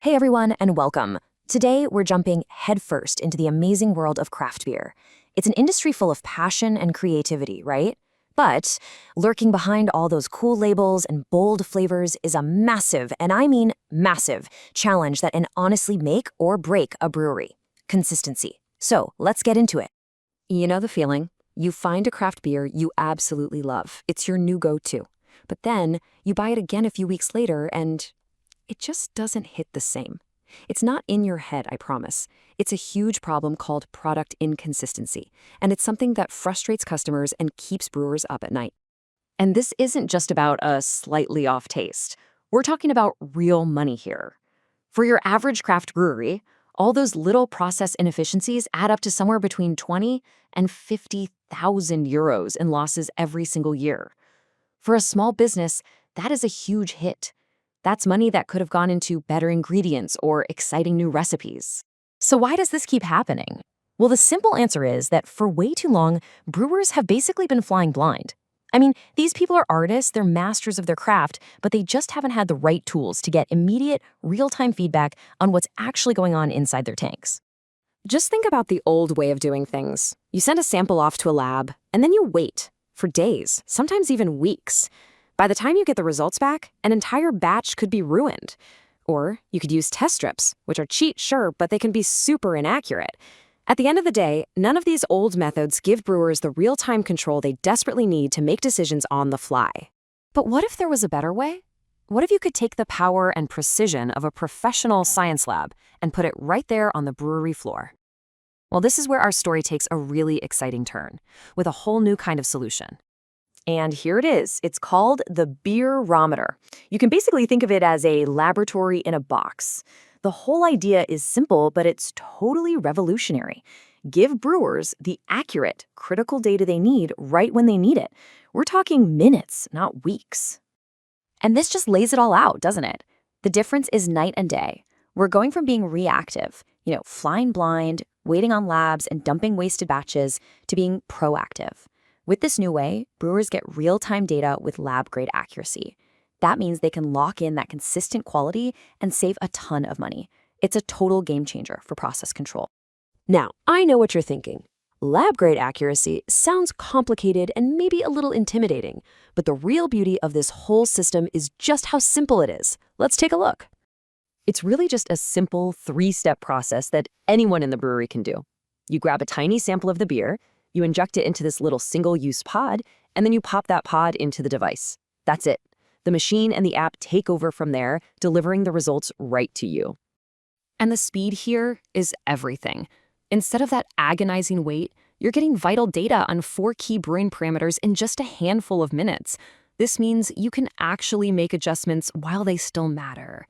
Hey everyone, and welcome. Today, we're jumping headfirst into the amazing world of craft beer. It's an industry full of passion and creativity, right? But lurking behind all those cool labels and bold flavors is a massive, and I mean massive, challenge that can honestly make or break a brewery: consistency. So let's get into it. You know the feeling. You find a craft beer you absolutely love. It's your new go-to. But then you buy it again a few weeks later and it just doesn't hit the same. It's not in your head, I promise. It's a huge problem called product inconsistency, and it's something that frustrates customers and keeps brewers up at night. And this isn't just about a slightly off taste. We're talking about real money here. For your average craft brewery, all those little process inefficiencies add up to somewhere between 20 and 50,000 euros in losses every single year. For a small business, that is a huge hit. That's money that could have gone into better ingredients or exciting new recipes. So why does this keep happening? Well, the simple answer is that for way too long, brewers have basically been flying blind. I mean, these people are artists, they're masters of their craft, but they just haven't had the right tools to get immediate, real-time feedback on what's actually going on inside their tanks. Just think about the old way of doing things. You send a sample off to a lab, and then you wait for days, sometimes even weeks. By the time you get the results back, an entire batch could be ruined. Or you could use test strips, which are cheap, sure, but they can be super inaccurate. At the end of the day, none of these old methods give brewers the real-time control they desperately need to make decisions on the fly. But what if there was a better way? What if you could take the power and precision of a professional science lab and put it right there on the brewery floor? Well, this is where our story takes a really exciting turn, with a whole new kind of solution. And here it is. It's called the beerometer. You can basically think of it as a laboratory in a box. The whole idea is simple, but it's totally revolutionary. Give brewers the accurate, critical data they need right when they need it. We're talking minutes, not weeks. And this just lays it all out, doesn't it? The difference is night and day. We're going from being reactive, flying blind, waiting on labs and dumping wasted batches, to being proactive. With this new way, brewers get real-time data with lab-grade accuracy. That means they can lock in that consistent quality and save a ton of money. It's a total game changer for process control. Now, I know what you're thinking. Lab-grade accuracy sounds complicated and maybe a little intimidating, but the real beauty of this whole system is just how simple it is. Let's take a look. It's really just a simple 3-step process that anyone in the brewery can do. You grab a tiny sample of the beer, you inject it into this little single-use pod, and then you pop that pod into the device. That's it. The machine and the app take over from there, delivering the results right to you. And the speed here is everything. Instead of that agonizing wait, you're getting vital data on 4 key brewing parameters in just a handful of minutes. This means you can actually make adjustments while they still matter.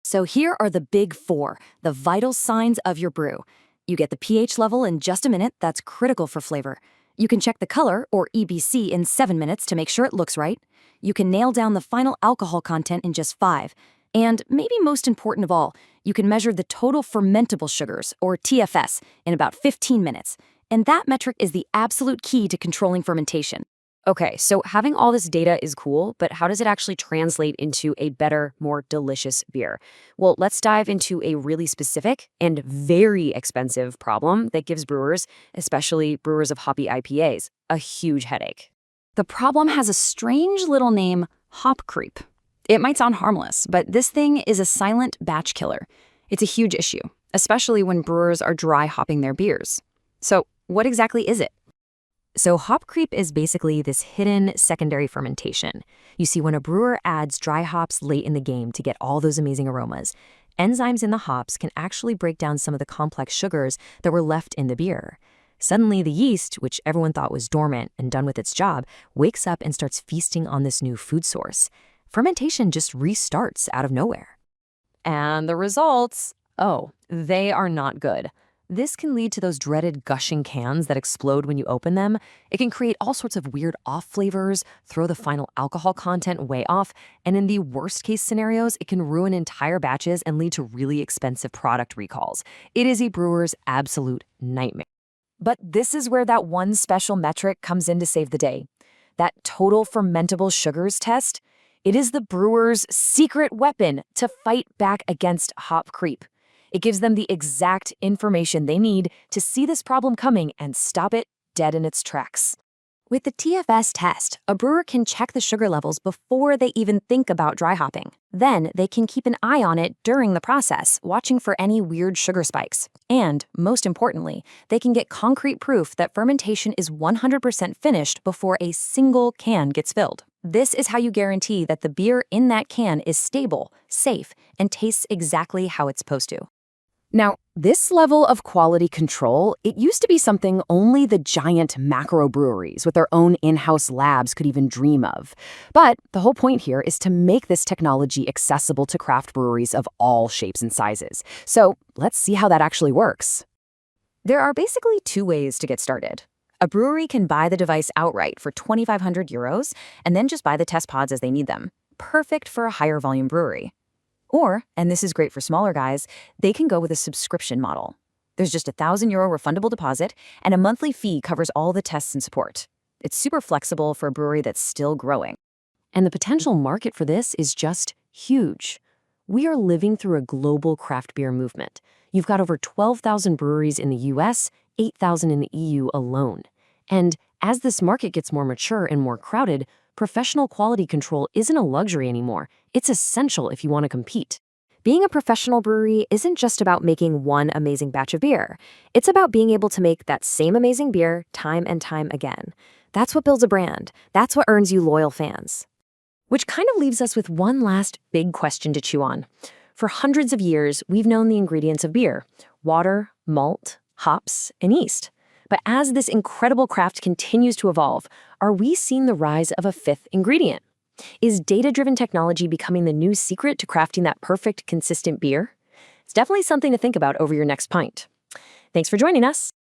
So here are the big 4, the vital signs of your brew. You get the pH level in just a minute. That's critical for flavor. You can check the color, or EBC, in 7 minutes to make sure it looks right. You can nail down the final alcohol content in just 5. And maybe most important of all, you can measure the total fermentable sugars, or TFS, in about 15 minutes. And that metric is the absolute key to controlling fermentation. Okay, so having all this data is cool, but how does it actually translate into a better, more delicious beer? Well, let's dive into a really specific and very expensive problem that gives brewers, especially brewers of hoppy IPAs, a huge headache. The problem has a strange little name: hop creep. It might sound harmless, but this thing is a silent batch killer. It's a huge issue, especially when brewers are dry hopping their beers. So what exactly is it? So hop creep is basically this hidden secondary fermentation. You see, when a brewer adds dry hops late in the game to get all those amazing aromas, enzymes in the hops can actually break down some of the complex sugars that were left in the beer. Suddenly, the yeast, which everyone thought was dormant and done with its job, wakes up and starts feasting on this new food source. Fermentation just restarts out of nowhere. And the results, they are not good. This can lead to those dreaded gushing cans that explode when you open them. It can create all sorts of weird off flavors, throw the final alcohol content way off, and in the worst case scenarios, it can ruin entire batches and lead to really expensive product recalls. It is a brewer's absolute nightmare. But this is where that one special metric comes in to save the day. That total fermentable sugars test. It is the brewer's secret weapon to fight back against hop creep. It gives them the exact information they need to see this problem coming and stop it dead in its tracks. With the TFS test, a brewer can check the sugar levels before they even think about dry hopping. Then they can keep an eye on it during the process, watching for any weird sugar spikes. And, most importantly, they can get concrete proof that fermentation is 100% finished before a single can gets filled. This is how you guarantee that the beer in that can is stable, safe, and tastes exactly how it's supposed to. Now, this level of quality control, it used to be something only the giant macro breweries with their own in-house labs could even dream of. But the whole point here is to make this technology accessible to craft breweries of all shapes and sizes. So let's see how that actually works. There are basically two ways to get started. A brewery can buy the device outright for 2,500 euros and then just buy the test pods as they need them. Perfect for a higher volume brewery. Or, and this is great for smaller guys, they can go with a subscription model. There's just a €1,000 refundable deposit, and a monthly fee covers all the tests and support. It's super flexible for a brewery that's still growing. And the potential market for this is just huge. We are living through a global craft beer movement. You've got over 12,000 breweries in the US, 8,000 in the EU alone. And as this market gets more mature and more crowded, professional quality control isn't a luxury anymore. It's essential if you want to compete. Being a professional brewery isn't just about making one amazing batch of beer. It's about being able to make that same amazing beer time and time again. That's what builds a brand. That's what earns you loyal fans. Which kind of leaves us with one last big question to chew on. For hundreds of years, we've known the ingredients of beer: water, malt, hops, and yeast. But as this incredible craft continues to evolve, are we seeing the rise of a fifth ingredient? Is data-driven technology becoming the new secret to crafting that perfect, consistent beer? It's definitely something to think about over your next pint. Thanks for joining us.